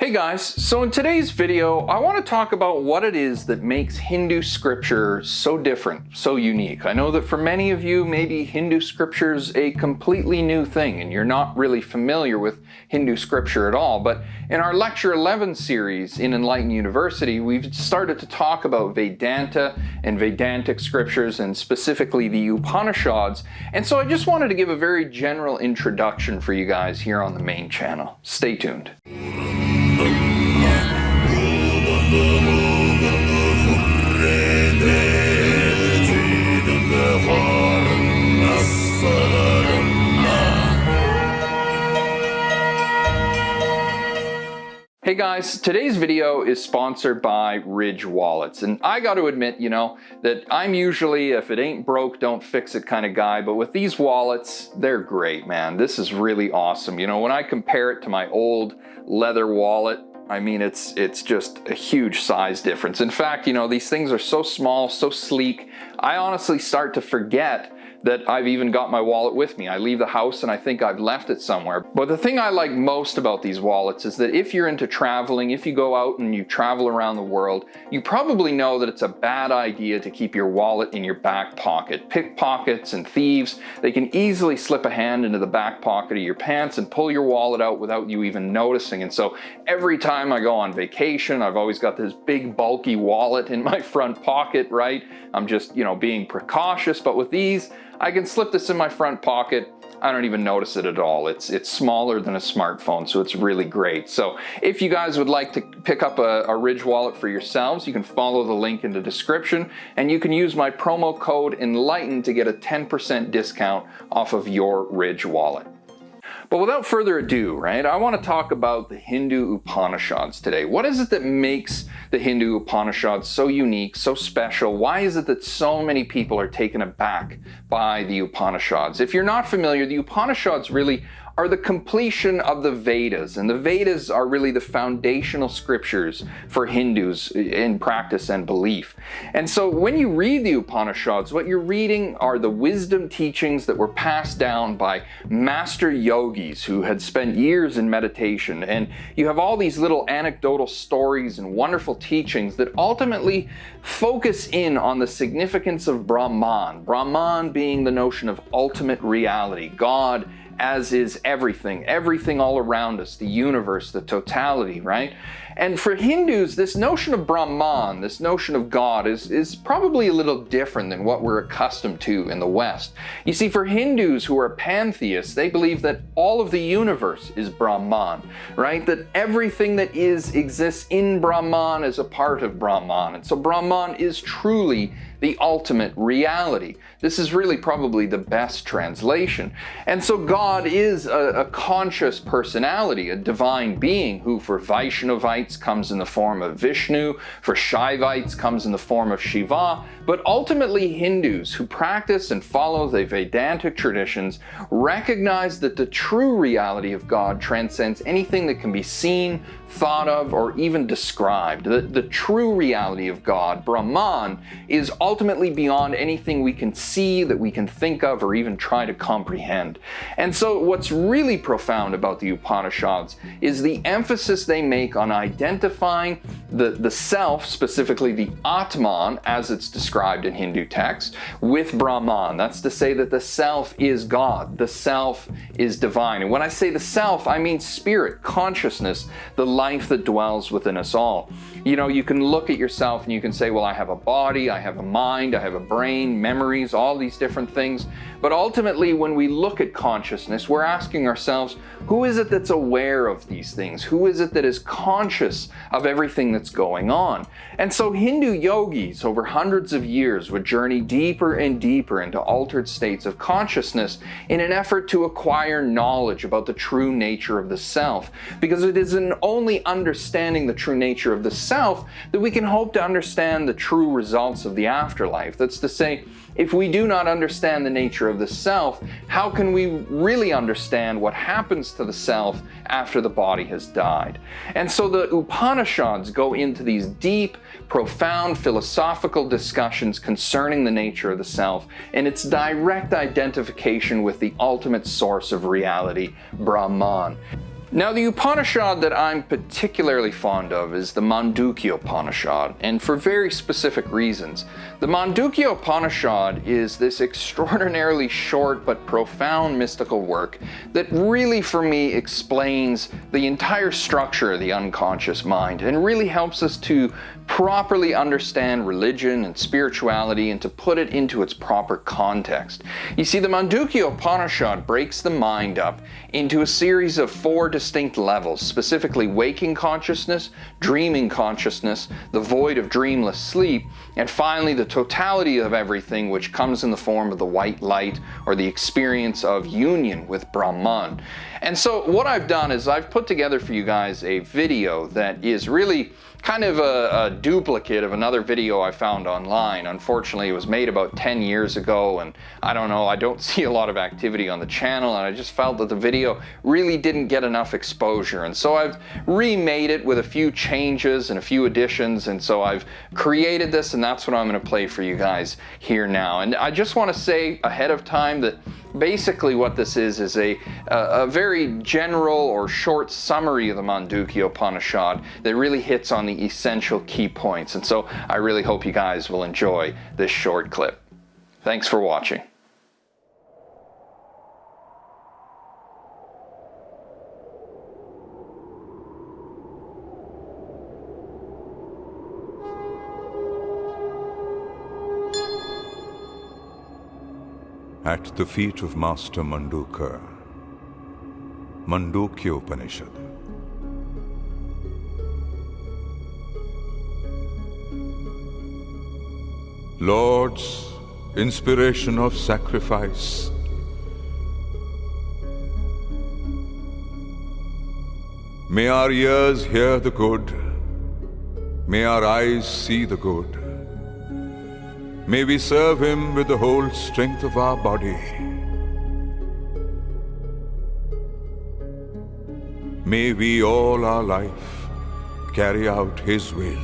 Hey guys, so in today's video, I want to talk about what it is that makes Hindu scripture so different, so unique. I know that for many of you, maybe Hindu scripture's a completely new thing and you're not really familiar with Hindu scripture at all, but in our Lecture 11 series in Enlighten University, we've started to talk about Vedanta and Vedantic scriptures and specifically the Upanishads, and so I just wanted to give a very general introduction for you guys here on the main channel. Stay tuned. Hey guys, today's video is sponsored by Ridge Wallets, and I got to admit, that I'm usually, if it ain't broke, don't fix it kind of guy, but with these wallets, they're great, man. This is really awesome. When I compare it to my old leather wallet, I mean, it's just a huge size difference. In fact, these things are so small, so sleek, I honestly start to forget that I've even got my wallet with me. I leave the house and I think I've left it somewhere. But the thing I like most about these wallets is that if you're into traveling, if you go out and you travel around the world, you probably know that it's a bad idea to keep your wallet in your back pocket. Pickpockets and thieves, they can easily slip a hand into the back pocket of your pants and pull your wallet out without you even noticing. And so every time I go on vacation, I've always got this big bulky wallet in my front pocket, right? I'm just, being precautious, but with these, I can slip this in my front pocket. I don't even notice it at all. It's smaller than a smartphone, so it's really great. So if you guys would like to pick up a Ridge wallet for yourselves, you can follow the link in the description, and you can use my promo code Enlighten to get a 10% discount off of your Ridge wallet. But without further ado, right, I want to talk about the Hindu Upanishads today. What is it that makes the Hindu Upanishads so unique, so special? Why is it that so many people are taken aback by the Upanishads? If you're not familiar, the Upanishads really are the completion of the Vedas, and the Vedas are really the foundational scriptures for Hindus in practice and belief. And so when you read the Upanishads, what you're reading are the wisdom teachings that were passed down by master yogis who had spent years in meditation, and you have all these little anecdotal stories and wonderful teachings that ultimately focus in on the significance of Brahman. Brahman being the notion of ultimate reality, God as is everything all around us, the universe, the totality, right? And for Hindus, this notion of Brahman, this notion of God is probably a little different than what we're accustomed to in the West. You see, for Hindus who are pantheists, they believe that all of the universe is Brahman, right? That everything that exists in Brahman is a part of Brahman. And so Brahman is truly the ultimate reality. This is really probably the best translation. And so God is a conscious personality, a divine being who for Vaishnavites comes in the form of Vishnu, for Shaivites comes in the form of Shiva, but ultimately Hindus who practice and follow the Vedantic traditions recognize that the true reality of God transcends anything that can be seen, thought of, or even described. The true reality of God, Brahman, is ultimately beyond anything we can see, that we can think of, or even try to comprehend. And so what's really profound about the Upanishads is the emphasis they make on identifying the self, specifically the Atman, as it's described in Hindu texts, with Brahman. That's to say that the self is God, the self is divine. And when I say the self, I mean spirit, consciousness, the life that dwells within us all. You can look at yourself and you can say, well, I have a body, I have a mind, I have a brain, memories, all these different things. But ultimately, when we look at consciousness, we're asking ourselves, who is it that's aware of these things? Who is it that is conscious of everything that's going on? And so Hindu yogis over hundreds of years would journey deeper and deeper into altered states of consciousness in an effort to acquire knowledge about the true nature of the self. Because it is in only understanding the true nature of the self that we can hope to understand the true results of the afterlife. That's to say, if we do not understand the nature of the self, how can we really understand what happens to the self after the body has died? And so the Upanishads go into these deep, profound philosophical discussions concerning the nature of the self and its direct identification with the ultimate source of reality, Brahman. Now, the Upanishad that I'm particularly fond of is the Mandukya Upanishad, and for very specific reasons. The Mandukya Upanishad is this extraordinarily short but profound mystical work that really, for me, explains the entire structure of the unconscious mind and really helps us to properly understand religion and spirituality and to put it into its proper context. You see, the Mandukya Upanishad breaks the mind up into a series of 4 distinct levels, specifically waking consciousness, dreaming consciousness, the void of dreamless sleep, and finally the totality of everything, which comes in the form of the white light or the experience of union with Brahman. And so what I've done is I've put together for you guys a video that is really kind of a duplicate of another video I found online. Unfortunately, it was made about 10 years ago, and I don't know, I don't see a lot of activity on the channel, and I just felt that the video really didn't get enough exposure. And so I've remade it with a few changes and a few additions, and so I've created this, and that's what I'm going to play for you guys here now. And I just want to say ahead of time that basically what this is a very general or short summary of the Mandukya Upanishad that really hits on the essential key points. And so I really hope you guys will enjoy this short clip. Thanks for watching. At the feet of Master Mandukya, Mandukya Upanishad. Lord's inspiration of sacrifice, may our ears hear the good, may our eyes see the good. May we serve Him with the whole strength of our body. May we all our life carry out His will.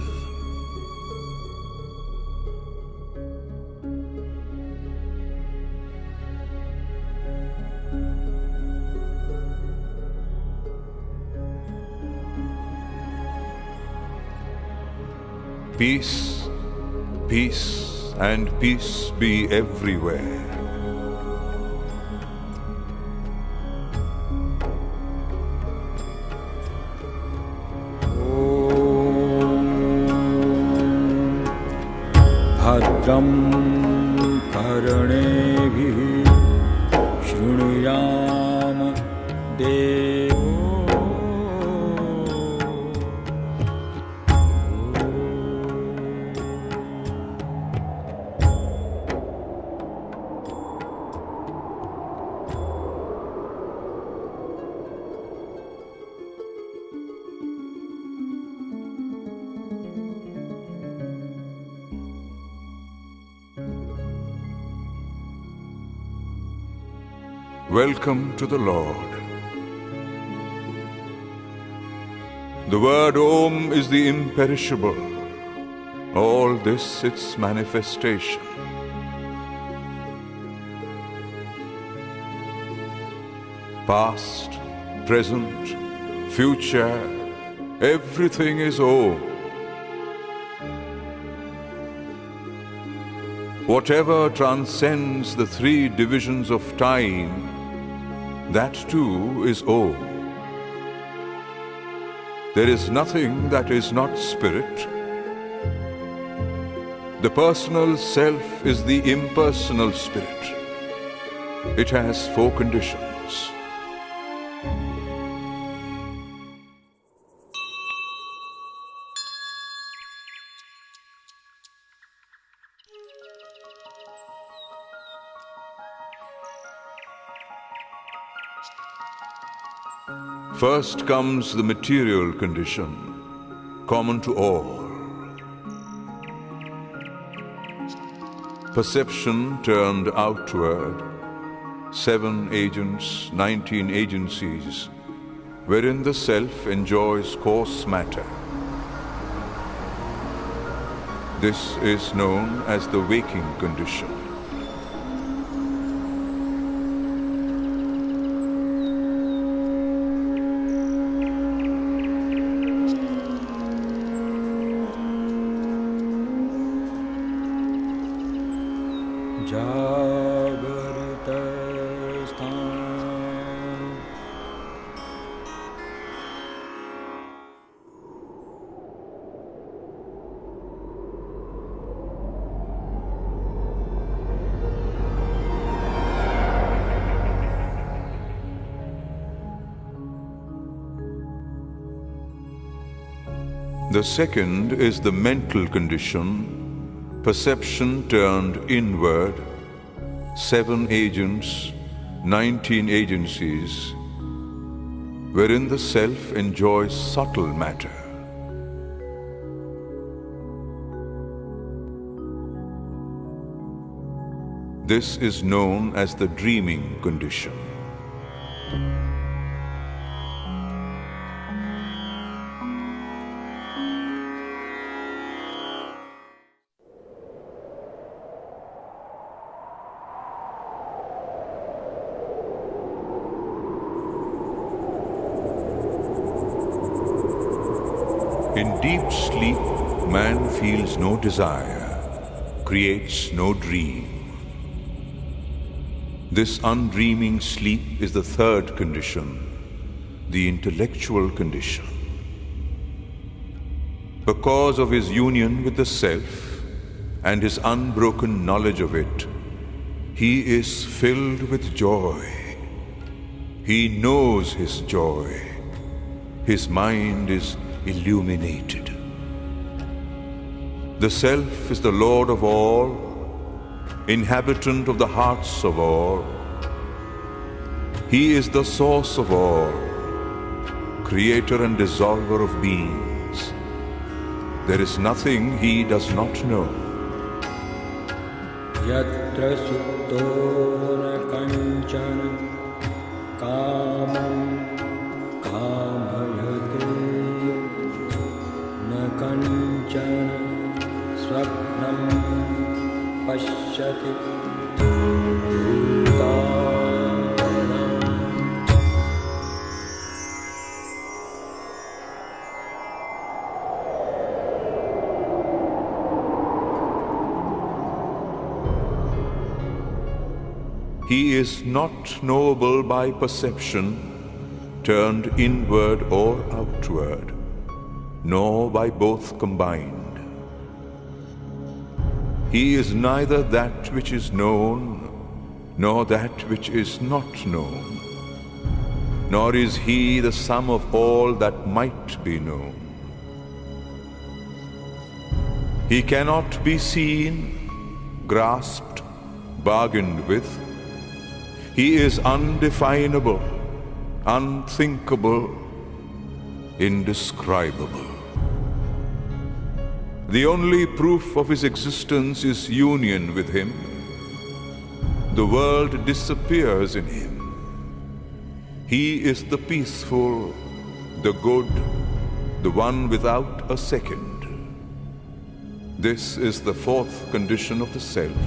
Peace, peace, and peace be everywhere. Bhadram karnebhi shrunuyam devo. Welcome to the Lord. The word Om is the imperishable, all this its manifestation. Past, present, future, everything is Om. Whatever transcends the 3 divisions of time, that too is Om. There is nothing that is not spirit. The personal self is the impersonal spirit. It has 4 conditions. First comes the material condition, common to all. Perception turned outward, 7 agents, 19 agencies, wherein the self enjoys coarse matter. This is known as the waking condition. Jagrita-sthan. The second is the mental condition, perception turned inward, 7 agents, 19 agencies, wherein the self enjoys subtle matter. This is known as the dreaming condition. In deep sleep, man feels no desire, creates no dream. This undreaming sleep is the third condition, the intellectual condition. Because of his union with the self and his unbroken knowledge of it, he is filled with joy. He knows his joy. His mind is illuminated. The self is the Lord of all, inhabitant of the hearts of all. He is the source of all, creator and dissolver of beings. There is nothing he does not know. Yatra sutto na kanchana kamam kamayate na kanchana swapnam pashyati bhutanam. He is not knowable by perception, turned inward or outward, nor by both combined. He is neither that which is known, nor that which is not known, nor is he the sum of all that might be known. He cannot be seen, grasped, bargained with. He is undefinable, unthinkable, indescribable. The only proof of his existence is union with him. The world disappears in him. He is the peaceful, the good, the one without a second. This is the fourth condition of the self,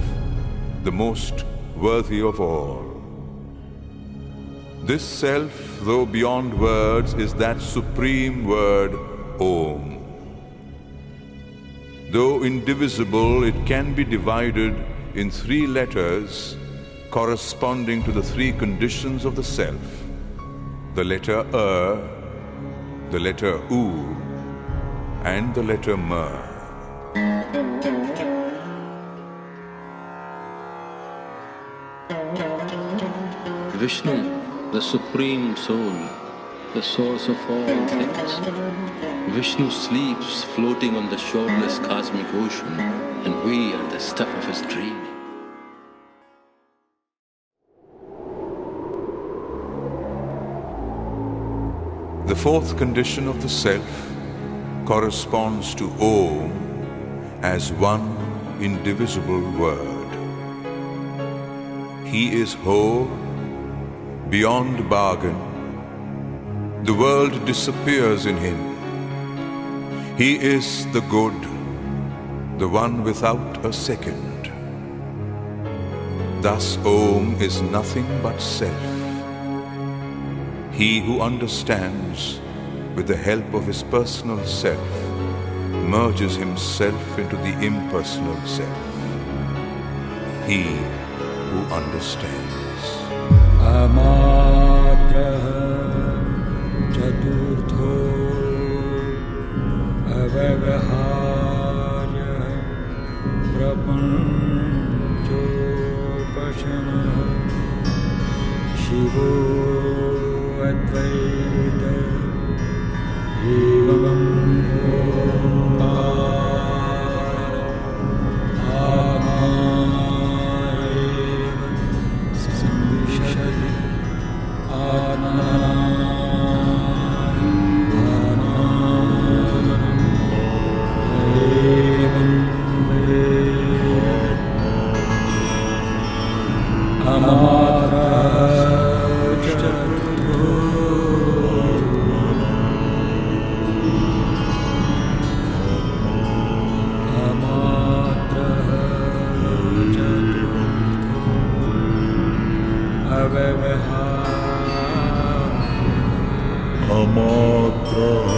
the most worthy of all. This self, though beyond words, is that supreme word, Om. Though indivisible, it can be divided in 3 letters corresponding to the 3 conditions of the self. The letter the letter U, and the letter M. Vishnu, the Supreme Soul, the source of all things. Vishnu sleeps floating on the shoreless cosmic ocean, and we are the stuff of his dreaming. The fourth condition of the self corresponds to Om as one indivisible word. He is whole, beyond bargain. The world disappears in him. He is the good, the one without a second. Thus Om is nothing but self. He who understands, with the help of his personal self, merges himself into the impersonal self. he who understands. Amatraha chaturtho avagaharya prapanchopashana Shivo Advaita Evam Omkara Atma Samvishati Amatra